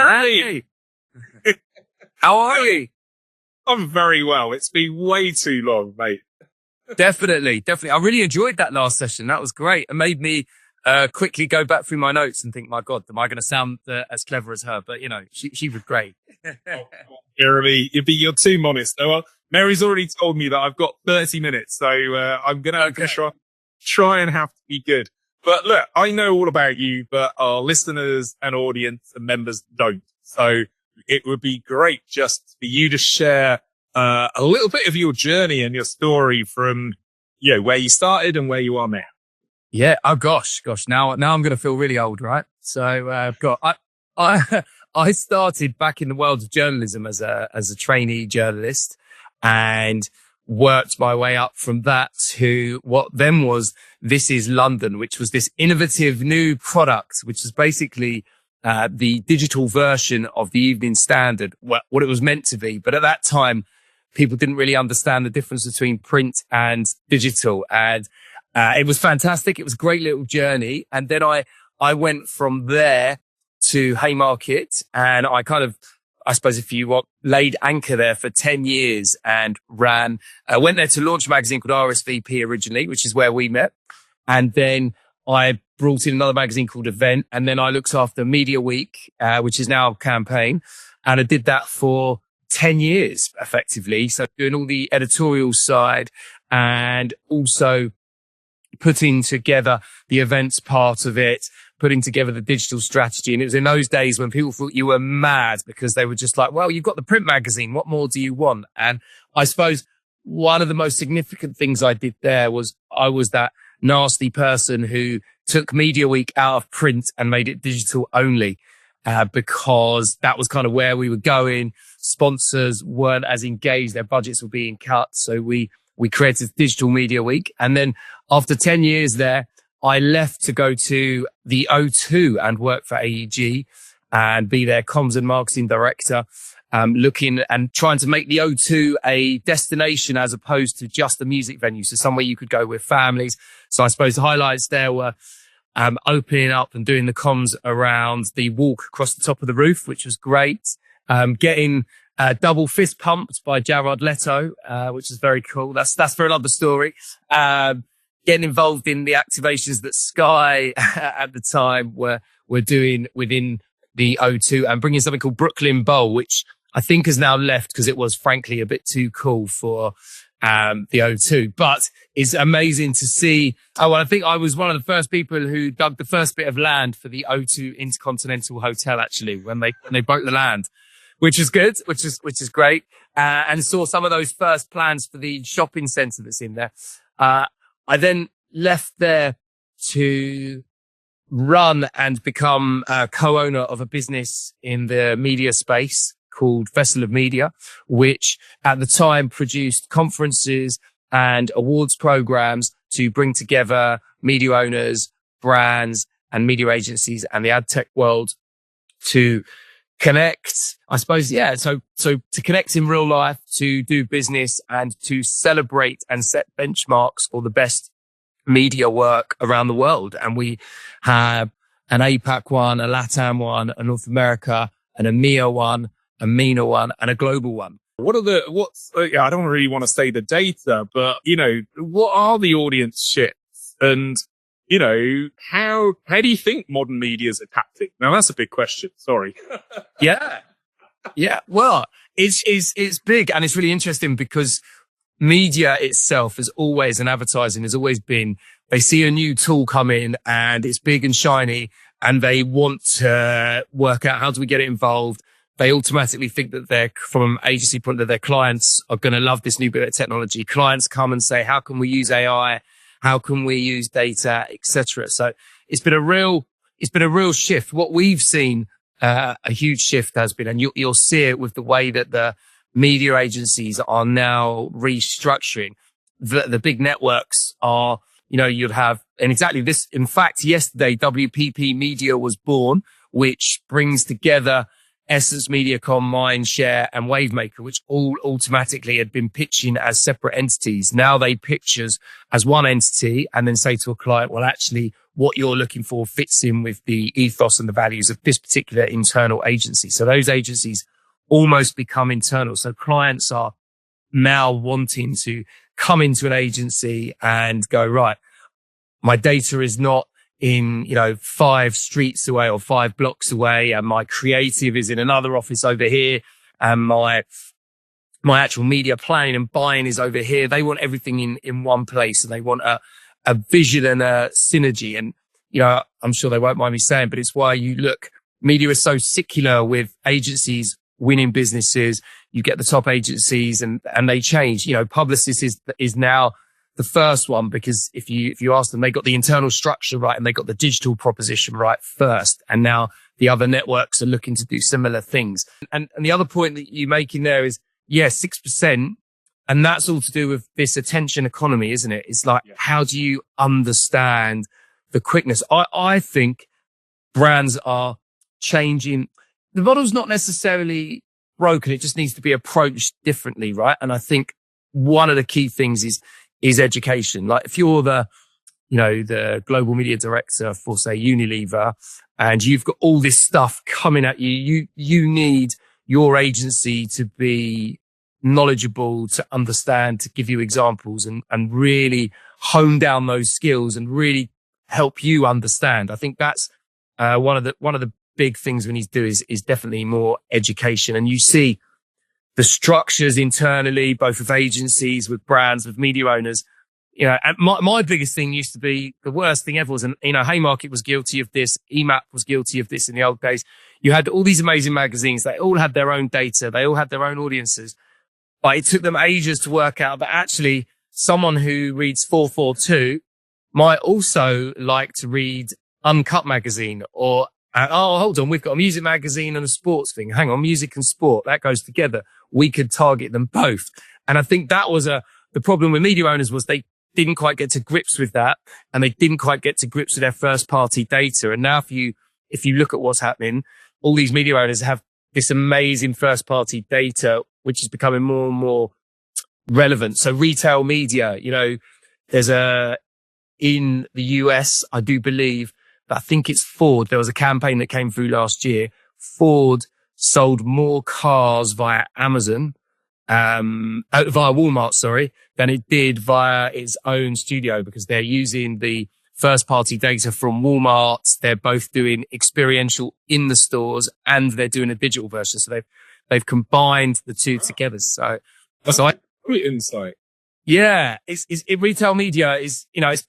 Jeremy! How are you? I'm very well. It's been way too long, mate. Definitely. I really enjoyed that last session. That was great. It made me quickly go back through my notes and think, my God, am I going to sound as clever as her? But, she was great. Jeremy, you're too modest. Well, Mary's already told me that I've got 30 minutes, so I'm going to try and have to be good. But look, I know all about you, but our listeners and audience and members don't. So it would be great just for you to share a little bit of your journey and your story from, where you started and where you are now. Yeah. Oh gosh. Now I'm going to feel really old, right? So, I started back in the world of journalism as a trainee journalist and worked my way up from that to what then was This Is London, which was this innovative new product, which was basically the digital version of the Evening Standard, what it was meant to be. But at that time, people didn't really understand the difference between print and digital. And it was fantastic. It was a great little journey. And then I went from there to Haymarket, and I suppose if you want, laid anchor there for 10 years and went there to launch a magazine called RSVP originally, which is where we met. And then I brought in another magazine called Event. And then I looked after Media Week, which is now Campaign. And I did that for 10 years effectively. So doing all the editorial side and also putting together the events part of it, putting together the digital strategy. And it was in those days when people thought you were mad because they were just like, well, you've got the print magazine. What more do you want? And I suppose one of the most significant things I did there was I was that nasty person who took Media Week out of print and made it digital only, because that was kind of where we were going. Sponsors weren't as engaged. Their budgets were being cut. So we created Digital Media Week. And then after 10 years there, I left to go to the O2 and work for AEG and be their comms and marketing director, looking and trying to make the O2 a destination as opposed to just a music venue. So somewhere you could go with families. So I suppose the highlights there were opening up and doing the comms around the walk across the top of the roof, which was great. Getting double fist pumped by Jared Leto, which is very cool. That's for another story. Getting involved in the activations that Sky at the time were doing within the O2 and bringing something called Brooklyn Bowl, which I think has now left because it was frankly a bit too cool for the O2. But it's amazing to see. I think I was one of the first people who dug the first bit of land for the O2 Intercontinental Hotel, actually, when they broke the land, which is good, which is great. And saw some of those first plans for the shopping centre that's in there. I then left there to run and become a co-owner of a business in the media space called Vessel of Media, which at the time produced conferences and awards programs to bring together media owners, brands and media agencies and the ad tech world to connect, I suppose. Yeah. So to connect in real life, to do business and to celebrate and set benchmarks for the best media work around the world. And we have an APAC one, a LATAM one, a North America, an EMEA one, a MENA one, and a global one. I don't really want to say the data, but, what are the audience shifts? And, how do you think modern media is adapting? Now, that's a big question. Sorry. Yeah. Well, it's big and it's really interesting because media itself is always, and advertising has always been, they see a new tool come in and it's big and shiny and they want to work out how do we get it involved. They automatically think that from an agency point that their clients are going to love this new bit of technology. Clients come and say, how can we use AI? How can we use data, etc.? So it's been a real shift. What we've seen, a huge shift has been, and you'll see it with the way that the media agencies are now restructuring. The big networks are, you'd have, and exactly this, in fact, yesterday, WPP Media was born, which brings together Essence, Mediacom, Mindshare, and Wavemaker, which all automatically had been pitching as separate entities. Now they pitch as one entity and then say to a client, well, actually, what you're looking for fits in with the ethos and the values of this particular internal agency. So those agencies almost become internal. So clients are now wanting to come into an agency and go, right, my data is not in, 5 streets away or 5 blocks away, and my creative is in another office over here, and my actual media planning and buying is over here. They want everything in one place, and they want a vision and a synergy. And, I'm sure they won't mind me saying, but it's why media is so secular with agencies winning businesses. You get the top agencies and they change. Publicis is now the first one, because if you ask them, they got the internal structure right and they got the digital proposition right first. And now the other networks are looking to do similar things. And the other point that you're making there is, 6%. And that's all to do with this attention economy, isn't it? It's like, how do you understand the quickness? I think brands are changing. The model's not necessarily broken. It just needs to be approached differently, right? And I think one of the key things is education. Like if you're the global media director for, say, Unilever, and you've got all this stuff coming at you need your agency to be knowledgeable, to understand, to give you examples and really hone down those skills and really help you understand. I think that's one of the big things we need to do is definitely more education. And you see the structures internally, both with agencies, with brands, with media owners. And my biggest thing used to be the worst thing ever was, Haymarket was guilty of this. EMAP was guilty of this in the old days. You had all these amazing magazines. They all had their own data. They all had their own audiences. But it took them ages to work out that actually someone who reads 442 might also like to read Uncut magazine, or, hold on, we've got a music magazine and a sports thing. Hang on, music and sport, that goes together. We could target them both. And I think that was the problem with media owners, was they didn't quite get to grips with that, and they didn't quite get to grips with their first party data. And now if you look at what's happening, all these media owners have this amazing first party data, which is becoming more and more relevant. So retail media, there's in the US, I do believe that, I think it's Ford. There was a campaign that came through last year. Ford sold more cars via Amazon, via Walmart, than it did via its own studio, because they're using the first party data from Walmart. They're both doing experiential in the stores and they're doing a digital version. So they've combined the two together. So great insight. Yeah. Retail media is, it's,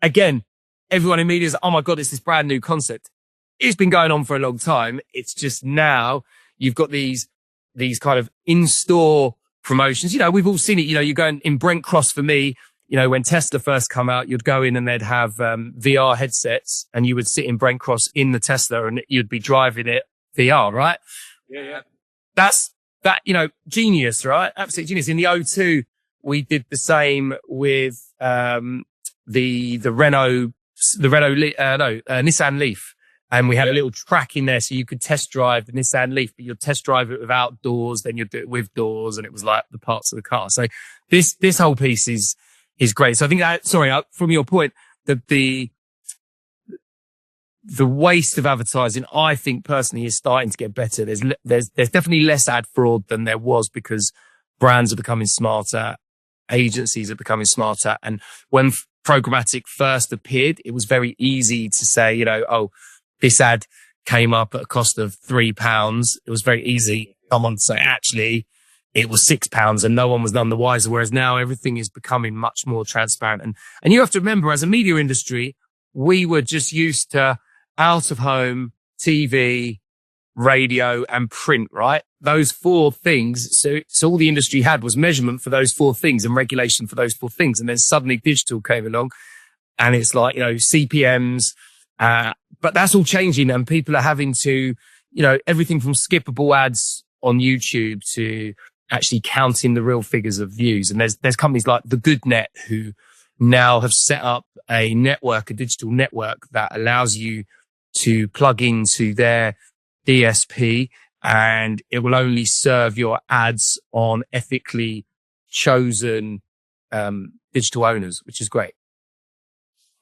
again, everyone in media is, oh my God, it's this brand new concept. It's been going on for a long time. It's just now you've got these kind of in-store promotions. We've all seen it. You're going in Brent Cross for me. When Tesla first come out, you'd go in and they'd have VR headsets, and you would sit in Brent Cross in the Tesla and you'd be driving it VR, right? Yeah. That's genius, right? Absolute genius. In the O2, we did the same with the Nissan Leaf. And we had a little track in there so you could test drive the Nissan Leaf, but you'd test drive it without doors, then you'd do it with doors, and it was like the parts of the car. So this whole piece is great. So I think that, from your point, the waste of advertising, I think personally, is starting to get better. There's definitely less ad fraud than there was, because brands are becoming smarter, agencies are becoming smarter. And when programmatic first appeared, it was very easy to say, this ad came up at a cost of £3. It was very easy for someone to say, actually, it was £6, and no one was none the wiser. Whereas now everything is becoming much more transparent. And you have to remember, as a media industry, we were just used to out of home, TV, radio, and print, right? Those 4 things. So all the industry had was measurement for those 4 things and regulation for those 4 things. And then suddenly digital came along, and it's like, CPMs, but that's all changing, and people are having to, everything from skippable ads on YouTube to actually counting the real figures of views. And there's companies like The Good Net who now have set up a digital network that allows you to plug into their DSP and it will only serve your ads on ethically chosen digital owners, which is great.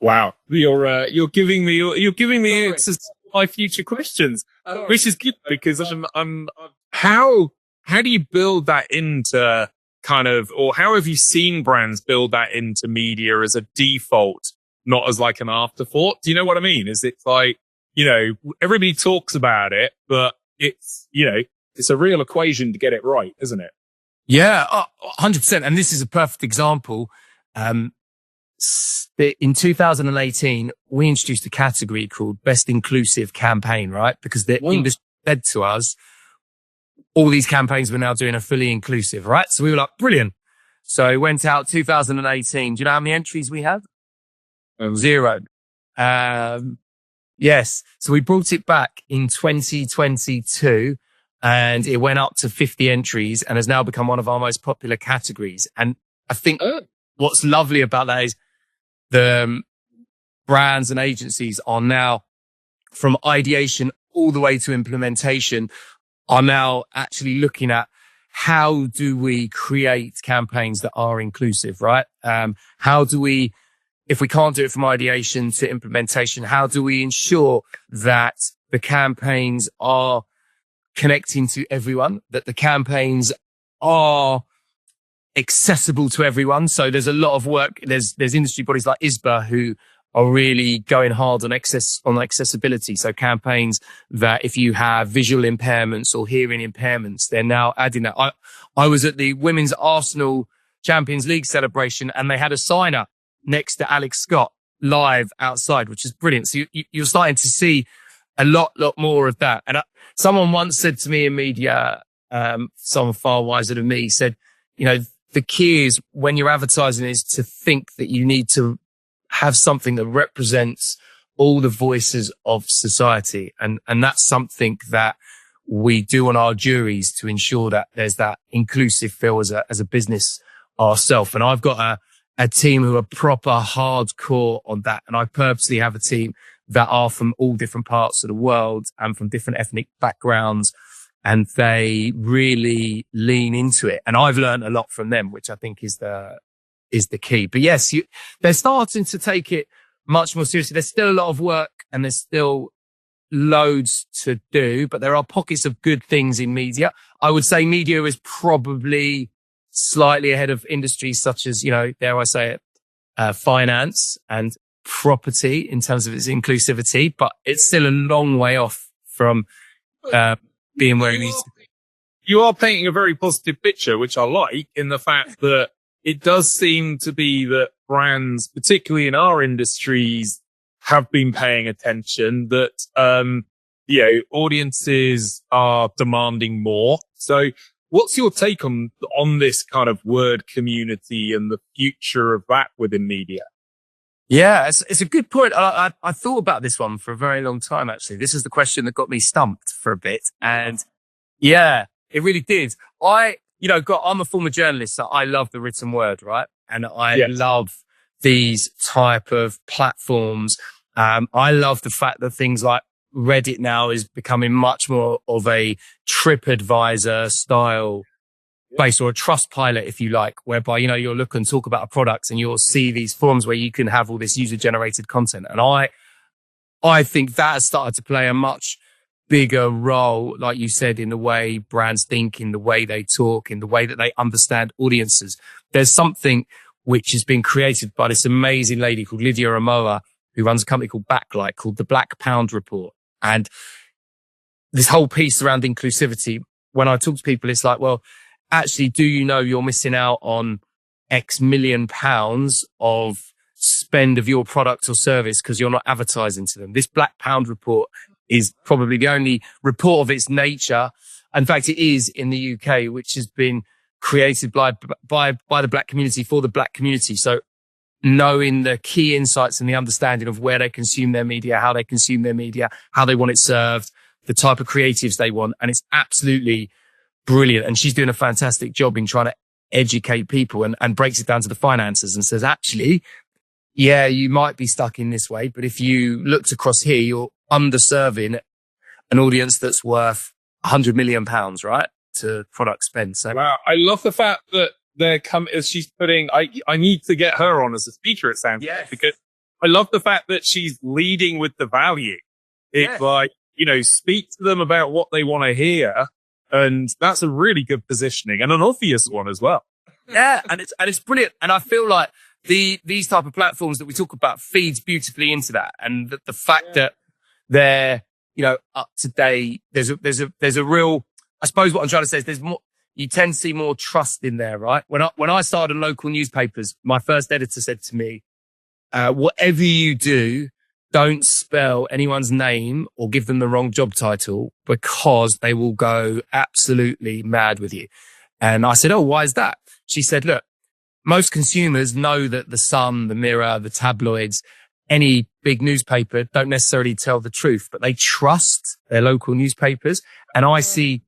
Wow. You're giving me answers to my future questions, which is good because how do you build that into kind of, or how have you seen brands build that into media as a default, not as like an afterthought? Do you know what I mean? Is it like, everybody talks about it, but it's, it's a real equation to get it right, isn't it? Yeah, 100%. And this is a perfect example. In 2018, we introduced a category called Best Inclusive Campaign, right? Because the industry said to us, all these campaigns were now doing a fully inclusive, right? So we were like, brilliant. So it went out 2018. Do you know how many entries we had? 0. Yes. So we brought it back in 2022 and it went up to 50 entries and has now become one of our most popular categories. And I think what's lovely about that is the brands and agencies are now, from ideation all the way to implementation, are now actually looking at how do we create campaigns that are inclusive, right? How do we, if we can't do it from ideation to implementation, how do we ensure that the campaigns are connecting to everyone, that the campaigns are accessible to everyone? So there's a lot of work. There's industry bodies like ISBA who are really going hard on accessibility. So campaigns that if you have visual impairments or hearing impairments, they're now adding that. I was at the Women's Arsenal Champions League celebration and they had a sign up next to Alex Scott live outside, which is brilliant. So you're starting to see a lot more of that. And someone once said to me in media, someone far wiser than me said, the key is when you're advertising is to think that you need to have something that represents all the voices of society. And that's something that we do on our juries to ensure that there's that inclusive feel as a business ourselves. And I've got a team who are proper hardcore on that. And I purposely have a team that are from all different parts of the world and from different ethnic backgrounds. And they really lean into it. And I've learned a lot from them, which I think is the key. But yes, they're starting to take it much more seriously. There's still a lot of work and there's still loads to do, but there are pockets of good things in media. I would say media is probably slightly ahead of industries such as, dare I say it, finance and property in terms of its inclusivity, but it's still a long way off from, being where it needs to be. You are painting a very positive picture, which I like, in the fact that it does seem to be that brands, particularly in our industries, have been paying attention, that, audiences are demanding more. So what's your take on this kind of word community and the future of that within media? Yeah, it's a good point. I thought about this one for a very long time, actually. This is the question that got me stumped for a bit. And yeah, it really did. I'm a former journalist, so I love the written word, right? And I love these type of platforms. I love the fact that things like Reddit now is becoming much more of a TripAdvisor style base, or a trust pilot, if you like, whereby, you'll look and talk about a product and you'll see these forums where you can have all this user generated content. And I think that has started to play a much bigger role, like you said, in the way brands think, in the way they talk, in the way that they understand audiences. There's something which has been created by this amazing lady called Lydia Amoa, who runs a company called Backlight, called the Black Pound Report. And this whole piece around inclusivity, when I talk to people, it's like, well, actually, do you know you're missing out on X million pounds of spend of your product or service because you're not advertising to them? This Black Pound Report is probably the only report of its nature. In fact, it is in the UK, which has been created by the black community for the black community. So knowing the key insights and the understanding of where they consume their media, how they consume their media, how they want it served, the type of creatives they want. And it's absolutely brilliant. And she's doing a fantastic job in trying to educate people and breaks it down to the finances and says, actually, yeah, you might be stuck in this way, but if you looked across here, you're underserving an audience that's worth 100 million pounds, right? To product spend. So wow. I love the fact that she's putting, I need to get her on as a speaker, it sounds like, because I love the fact that she's leading with the value. It's like, speak to them about what they want to hear. And that's a really good positioning and an obvious one as well. Yeah. And it's brilliant. And I feel like these type of platforms that we talk about feeds beautifully into that. And the fact that they're, up to date, there's a real, I suppose what I'm trying to say is there's more, you tend to see more trust in there, right? When I started local newspapers, my first editor said to me, whatever you do, don't spell anyone's name or give them the wrong job title because they will go absolutely mad with you. And I said, oh, why is that? She said, look, most consumers know that the Sun, the Mirror, the tabloids, any big newspaper don't necessarily tell the truth, but they trust their local newspapers. And I see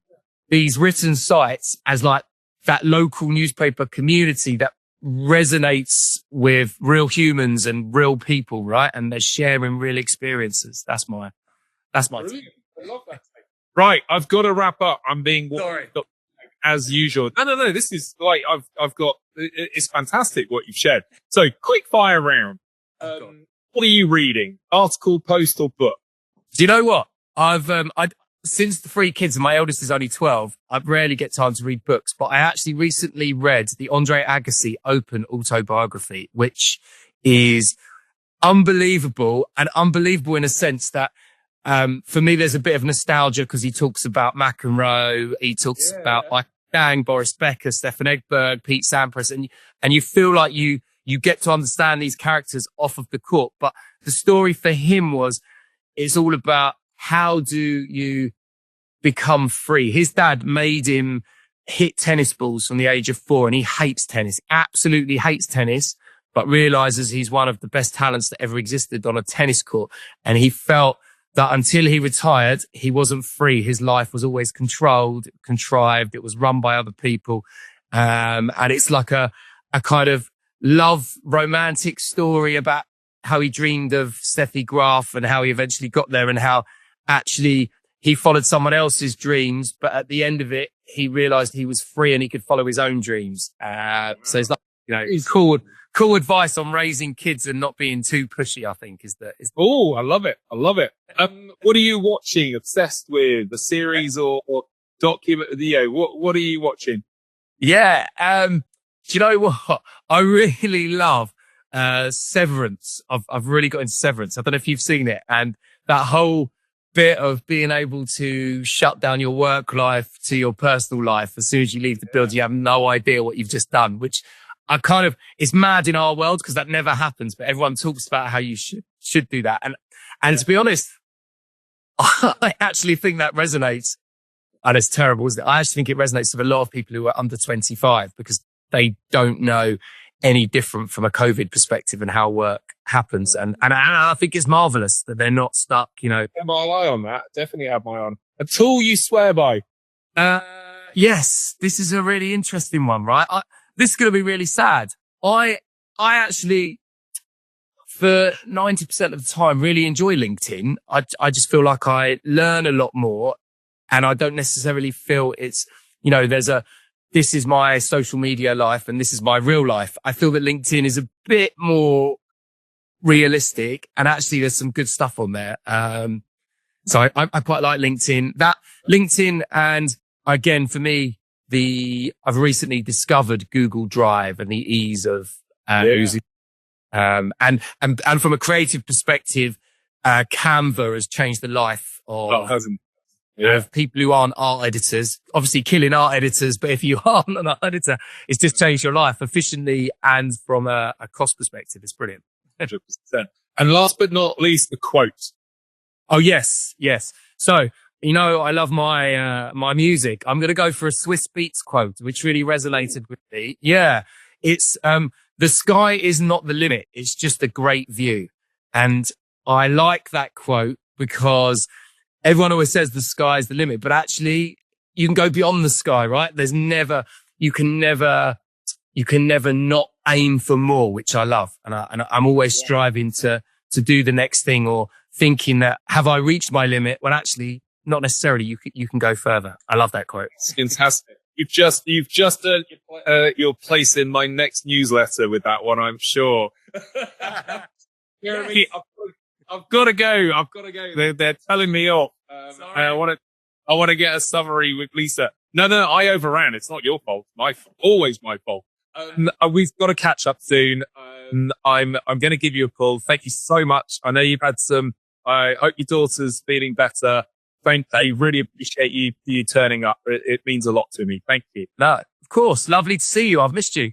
these written sites as like that local newspaper community that resonates with real humans and real people, right? And they're sharing real experiences. That's my team. I love that. Right. I've got to wrap up. I'm being sorry as usual. No. This is like, I've got, it's fantastic what you've shared. So quick fire round. What are you reading? Article, post or book? Do you know what? Since the 3 kids and my eldest is only 12, I rarely get time to read books, but I actually recently read the Andre Agassi open autobiography, which is unbelievable in a sense that, for me, there's a bit of nostalgia because he talks about McEnroe. He talks about Mike Dang, Boris Becker, Stefan Edberg, Pete Sampras, and you feel like you get to understand these characters off of the court. But the story for him it's all about how do you become free? His dad made him hit tennis balls from the age of 4 and he hates tennis, absolutely hates tennis, but realizes he's one of the best talents that ever existed on a tennis court. And he felt that until he retired, he wasn't free. His life was always controlled, contrived. It was run by other people. And it's like a kind of love romantic story about how he dreamed of Steffi Graf and how he eventually got there and how actually he followed someone else's dreams. But at the end of it, he realized he was free and he could follow his own dreams. So it's like, it's cool advice on raising kids and not being too pushy, I think Oh, I love it. What are you watching? Obsessed with the series or document? What are you watching? Yeah. Do you know what? I really love, Severance. I've really got into Severance. I don't know if you've seen it, and that whole bit of being able to shut down your work life to your personal life. As soon as you leave the building, you have no idea what you've just done, which it's mad in our world because that never happens, but everyone talks about how you should do that. And to be honest, I actually think that resonates. And it's terrible, isn't it? I actually think it resonates with a lot of people who are under 25 because they don't know any different from a COVID perspective and how work happens. And I think it's marvelous that they're not stuck, Have my eye on that. Definitely have my eye on. A tool you swear by. Yes, this is a really interesting one, right? This is going to be really sad. I actually, for 90% of the time, really enjoy LinkedIn. I just feel like I learn a lot more and I don't necessarily feel it's, this is my social media life and this is my real life. I feel that LinkedIn is a bit more realistic and actually there's some good stuff on there. So I quite like LinkedIn. LinkedIn and again, for me, I've recently discovered Google Drive and the ease of, using, and from a creative perspective, Canva has changed the life of people who aren't art editors, obviously killing art editors. But if you aren't an art editor, it's just changed your life efficiently. And from a cost perspective, it's brilliant. 100%. And last but not least, the quote. Oh, yes. So, I love my music. I'm going to go for a Swiss Beats quote, which really resonated with me. Yeah. It's, the sky is not the limit. It's just a great view. And I like that quote because everyone always says the sky's the limit, but actually you can go beyond the sky, right? You can never not aim for more, which I love. And I'm always striving to do the next thing or thinking that have I reached my limit? Well, actually not necessarily you can go further. I love that quote. It's fantastic. You've just earned your place in my next newsletter with that one, I'm sure. Jeremy, I've got to go. They're telling me off. I want to get a summary with Lisa. No, I overran. It's not your fault. My fault. Always my fault. We've got to catch up soon. I'm going to give you a call. Thank you so much. I know you've had some. I hope your daughter's feeling better. I really appreciate you turning up. It means a lot to me. Thank you. No, of course. Lovely to see you. I've missed you.